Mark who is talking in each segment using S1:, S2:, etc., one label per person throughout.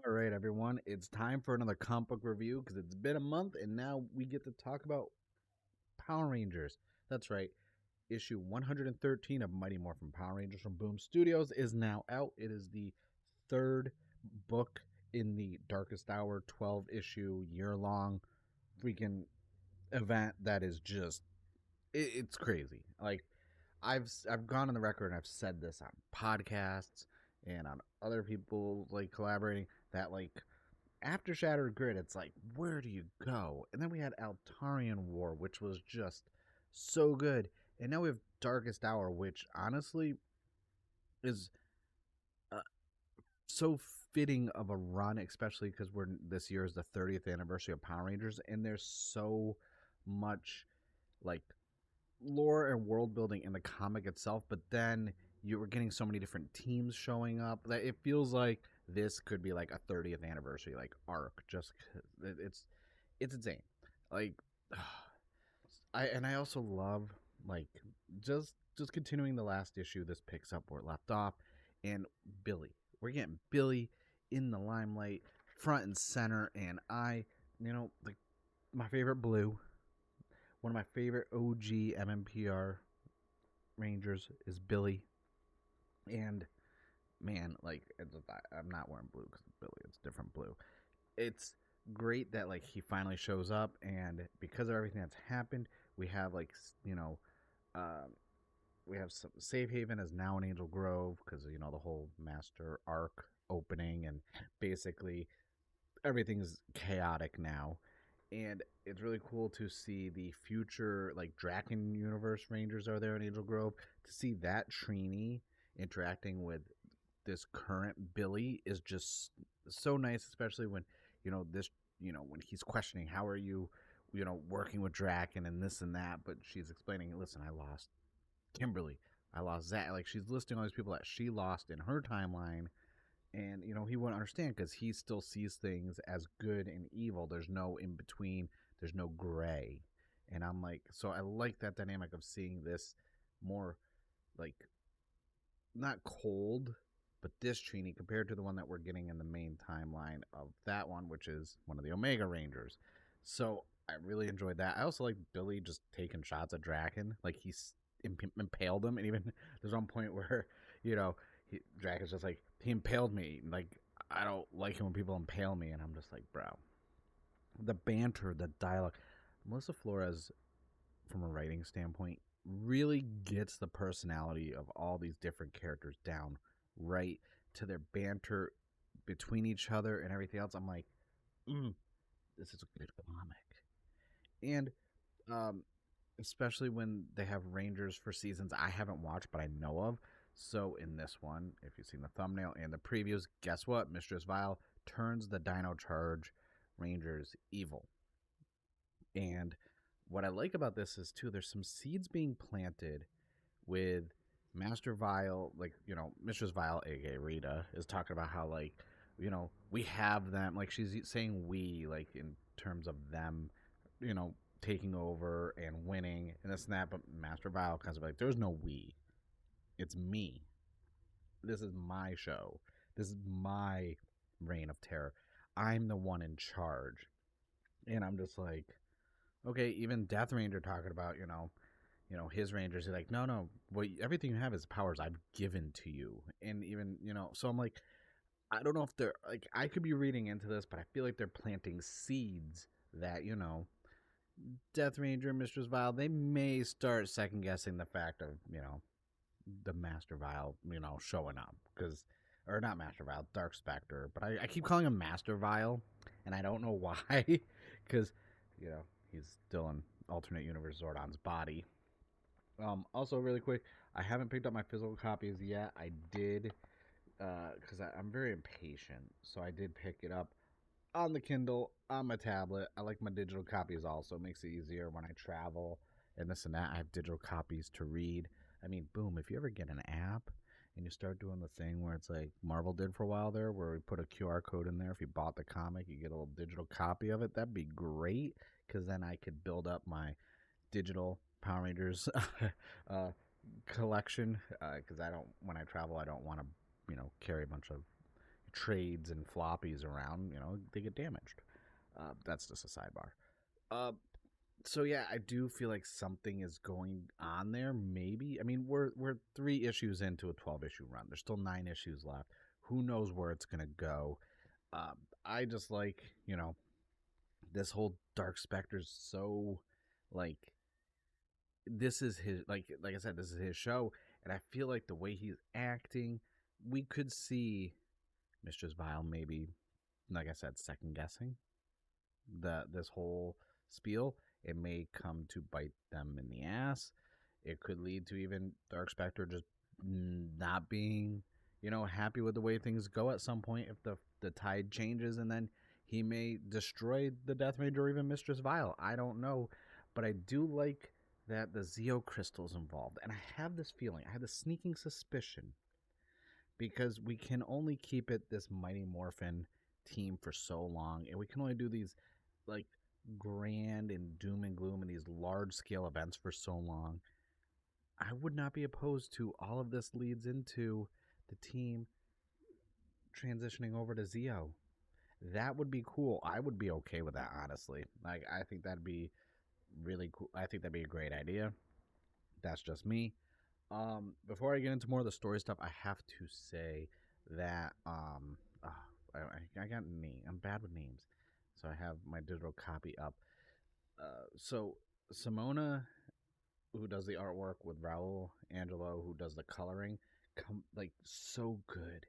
S1: All right, everyone. It's time for another comic book review because it's been a month and now we get to talk about Power Rangers. That's right. Issue 113 of Mighty Morphin Power Rangers from Boom Studios is now out. It is the third book in the Darkest Hour 12 issue year long freaking event that is just it's crazy. Like I've gone on the record and I've said this on podcasts and on other people like collaborating that like after Shattered Grid, it's like, where do you go? And then we had Altarian War, which was just so good. And now we have Darkest Hour, which honestly is uh, so fitting of a run, especially because we're this year is the 30th anniversary of Power Rangers, and there's so much like lore and world building in the comic itself. But then you were getting so many different teams showing up that it feels like this could be like a 30th anniversary like arc. Just it's insane. Like I also love like just continuing the last issue. This picks up where it left off, and Billy. We're getting Billy in the limelight, front and center, and like my favorite blue. One of my favorite OG MMPR Rangers is Billy, and man, like I'm not wearing blue because Billy, it's different blue. It's great that like he finally shows up, and because of everything that's happened, we have like uh, we have some Safe Haven is now in Angel Grove because the whole Master Arc opening, and basically everything's chaotic now. And it's really cool to see the future like Draken Universe Rangers are there in Angel Grove. To see that Trini interacting with this current Billy is just so nice, especially when this when he's questioning how are you working with Draken and this and that, but she's explaining, listen, I lost Kimberly, I lost Zach. Like she's listing all these people that she lost in her timeline, and he wouldn't understand because he still sees things as good and evil. There's no in between. There's no gray, and I'm like, so I like that dynamic of seeing this more like not cold, but this Trini compared to the one that we're getting in the main timeline of that one, which is one of the Omega Rangers. So I really enjoyed that. I also like Billy just taking shots at Draken, like he's impaled him, and even there's one point where Draken's just like, he impaled me. Like I don't like it when people impale me, and I'm just like, bro. The banter, the dialogue. Melissa Flores, from a writing standpoint, really gets the personality of all these different characters down right to their banter between each other and everything else. I'm like, this is a good comic. And um, especially when they have Rangers for seasons I haven't watched but I know of. So in this one, if you've seen the thumbnail and the previews, guess what? Mistress Vile turns the Dino Charge Rangers evil. And what I like about this is too, there's some seeds being planted with Master Vile, like, Mistress Vile, aka Rita, is talking about how like, we have them, like she's saying we, like in terms of them, taking over and winning and this and that, but Master Vile kind of like, there's no we. It's me. This is my show. This is my reign of terror. I'm the one in charge. And I'm just like, okay, even Death Ranger talking about, his Rangers. He's like, no, well, everything you have is powers I've given to you. And even, so I'm like, I don't know if they're like, I could be reading into this, but I feel like they're planting seeds that, Death Ranger, Mistress Vile, they may start second guessing the fact of, the Master Vile, showing up. Because, or not Master Vile, Dark Spectre. But I keep calling him Master Vile, and I don't know why. Because, he's still in alternate universe Zordon's body. Also, really quick, I haven't picked up my physical copies yet. I did, because I'm very impatient. So I did pick it up on the Kindle, on my tablet. I like my digital copies also. It makes it easier when I travel and this and that. I have digital copies to read. I mean, boom, if you ever get an app and you start doing the thing where it's like Marvel did for a while there, where we put a QR code in there. If you bought the comic, you get a little digital copy of it. That'd be great, because then I could build up my digital Power Rangers collection, because I don't, when I travel, I don't want to, carry a bunch of trades and floppies around, they get damaged. That's just a sidebar. Uh, so yeah, I do feel like something is going on there. Maybe, I mean, we're 3 issues into a 12 issue run. There's still 9 issues left. Who knows where it's gonna go? I just like, this whole Dark Spectre's so like this is his, like I said, this is his show, and I feel like the way he's acting, we could see Mistress Vile maybe, like I said, second guessing this whole spiel. It may come to bite them in the ass. It could lead to even Dark Spectre just not being, happy with the way things go at some point if the tide changes, and then he may destroy the Death Mage or even Mistress Vile. I don't know, but I do like that the Zeo crystal's involved, and I have this feeling, I have this sneaking suspicion, because we can only keep it this Mighty Morphin team for so long, and we can only do these like grand and doom and gloom and these large scale events for so long. I would not be opposed to all of this leads into the team transitioning over to Zeo. That would be cool. I would be okay with that, honestly. Like, I think that'd be really cool. I think that'd be a great idea. That's just me. Before I get into more of the story stuff, I have to say that I got name. I'm bad with names, so I have my digital copy up. So Simona, who does the artwork, with Raul Angelo, who does the coloring, like so good.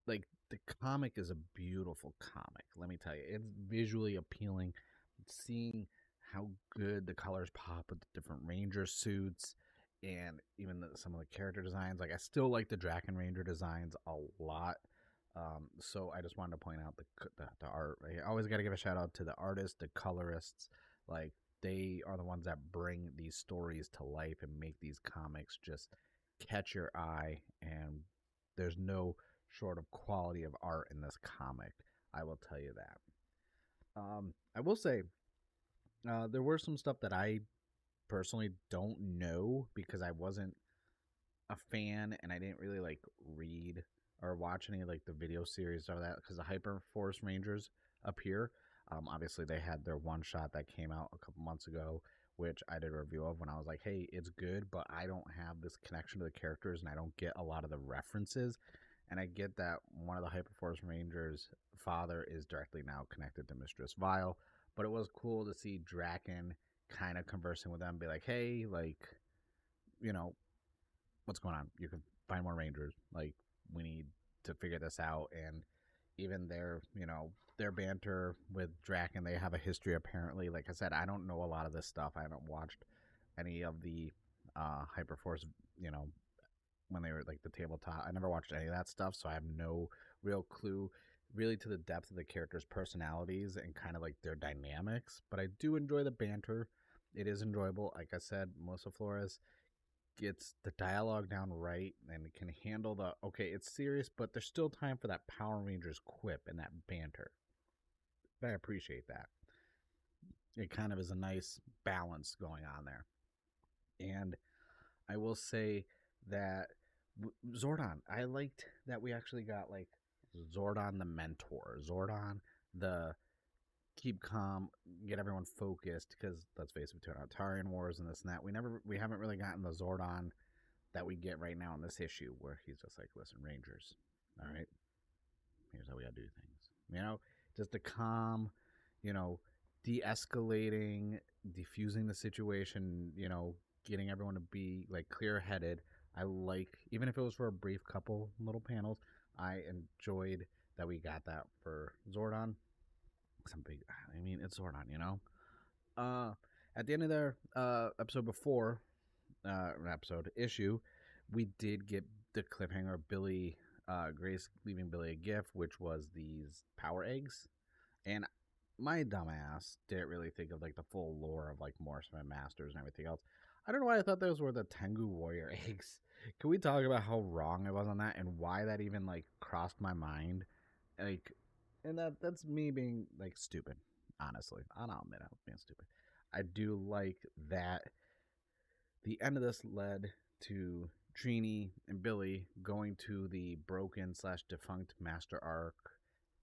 S1: Like, the comic is a beautiful comic. Let me tell you, it's visually appealing. Seeing how good the colors pop with the different Ranger suits, and even some of the character designs. Like, I still like the Draken Ranger designs a lot. So I just wanted to point out the art. I always got to give a shout out to the artists, the colorists. Like, they are the ones that bring these stories to life and make these comics just catch your eye. And there's no short of quality of art in this comic. I will tell you that. I will say there were some stuff that I personally don't know because I wasn't a fan, and I didn't really like read or watch any like the video series or that, because the Hyper Force Rangers appear. Obviously, they had their one shot that came out a couple months ago, which I did a review of when I was like, hey, it's good, but I don't have this connection to the characters and I don't get a lot of the references. And I get that one of the Hyperforce Rangers' father is directly now connected to Mistress Vile, but it was cool to see Draken kind of conversing with them, be like, hey, like, you know, what's going on? You can find more Rangers. Like, we need to figure this out. And even their banter with Draken, they have a history apparently. Like I said, I don't know a lot of this stuff. I haven't watched any of the Hyperforce, when they were like the tabletop. I never watched any of that stuff, so I have no real clue really to the depth of the characters' personalities and kind of like their dynamics. But I do enjoy the banter. It is enjoyable. Like I said, Melissa Flores gets the dialogue down right and can handle okay, it's serious, but there's still time for that Power Rangers quip and that banter. I appreciate that. It kind of is a nice balance going on there. And I will say that Zordon, I liked that we actually got like Zordon the mentor, Zordon the keep calm, get everyone focused, because let's face it, between Atarian Wars and this and that, we haven't really gotten the Zordon that we get right now in this issue, where he's just like, listen, Rangers, all right, here's how we gotta do things. Just the calm, de-escalating, diffusing the situation, getting everyone to be like clear-headed. I like, even if it was for a brief couple little panels, I enjoyed that we got that for Zordon. It's Zordon, At the end of their issue, we did get the cliffhanger, Billy, Grace leaving Billy a gift, which was these power eggs. And my dumbass didn't really think of like the full lore of like Morphin Masters and everything else. I don't know why I thought those were the Tengu Warrior eggs. Can we talk about how wrong I was on that and why that even like crossed my mind? Like, and that's me being like stupid, honestly. I'll admit I was being stupid. I do like that the end of this led to Trini and Billy going to the broken slash defunct Master Arc,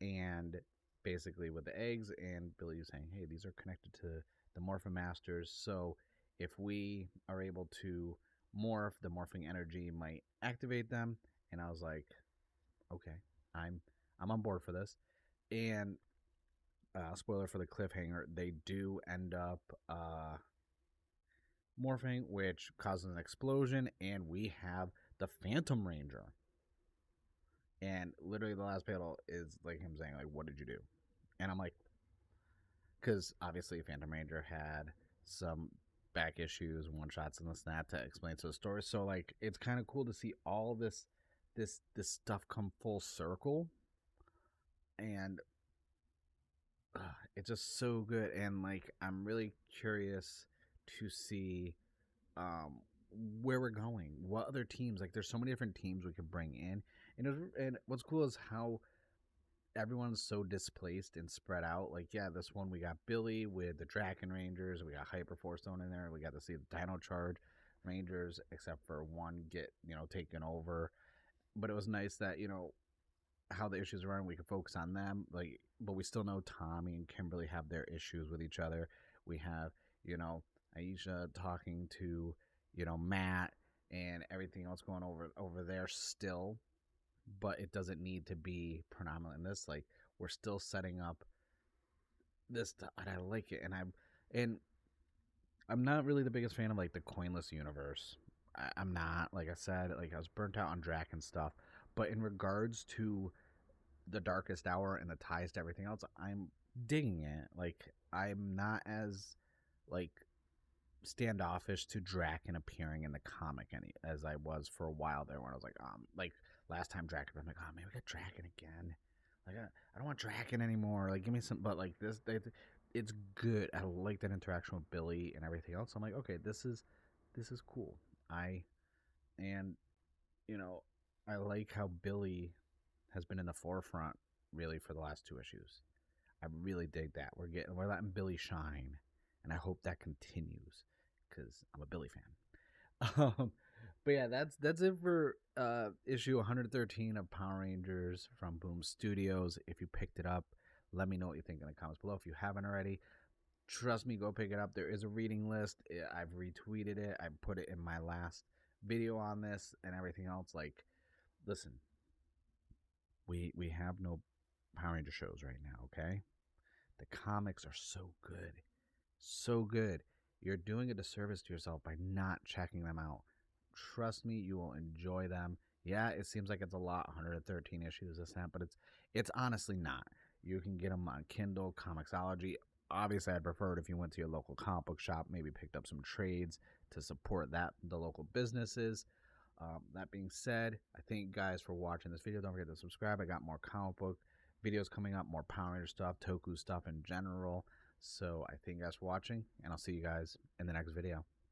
S1: and basically with the eggs, and Billy was saying, "Hey, these are connected to the Morphin Masters, so if we are able to morph, the morphing energy might activate them." And I was like, "Okay, I'm I'm on board for this." And spoiler for the cliffhanger, they do end up morphing, which causes an explosion, and we have the Phantom Ranger. And literally, the last panel is like him saying, "Like, what did you do?" And I'm like, because obviously, Phantom Ranger had some back issues, one shots, and this and that to explain to the story. So like, it's kind of cool to see all this stuff come full circle, and it's just so good. And like, I'm really curious to see um where we're going, what other teams, like there's so many different teams we could bring in. And what's cool is how everyone's so displaced and spread out. Like, yeah, this one we got Billy with the Draken Rangers, we got Hyperforce Stone in there, we got to see the Dino Charge Rangers, except for one get taken over. But it was nice that how the issues are running, we can focus on them. Like, but we still know Tommy and Kimberly have their issues with each other. We have, Aisha talking to, Matt, and everything else going over there still. But it doesn't need to be predominant in this. Like, we're still setting up this, and I like it. And I'm not really the biggest fan of like the coinless universe. I'm not. Like I said, like I was burnt out on Drac and stuff. But in regards to the darkest hour and the ties to everything else, I'm digging it. Like, I'm not as like standoffish to Draken appearing in the comic as I was for a while there, when I was like last time Draken, I'm like, oh man, we got Draken again. Like, I don't want Draken anymore. Like, give me some. But like it's good. I like that interaction with Billy and everything else. I'm like, okay, this is cool. And you know I like how Billy has been in the forefront really for the last two issues. I really dig that. We're letting Billy shine, and I hope that continues because I'm a Billy fan. But yeah, that's it for issue 113 of Power Rangers from Boom Studios. If you picked it up, let me know what you think in the comments below. If you haven't already, trust me, go pick it up. There is a reading list. I've retweeted it. I put it in my last video on this and everything else. Like, listen, we have no Power Ranger shows right now, okay? The comics are so good. So good. You're doing a disservice to yourself by not checking them out. Trust me, you will enjoy them. Yeah, it seems like it's a lot, 113 issues, this and that, but it's honestly not. You can get them on Kindle, Comixology. Obviously, I'd prefer it if you went to your local comic book shop, maybe picked up some trades to support the local businesses. That being said, I thank you guys for watching this video. Don't forget to subscribe. I got more comic book videos coming up, more Power Ranger stuff, Toku stuff in general. So I thank you guys for watching, and I'll see you guys in the next video.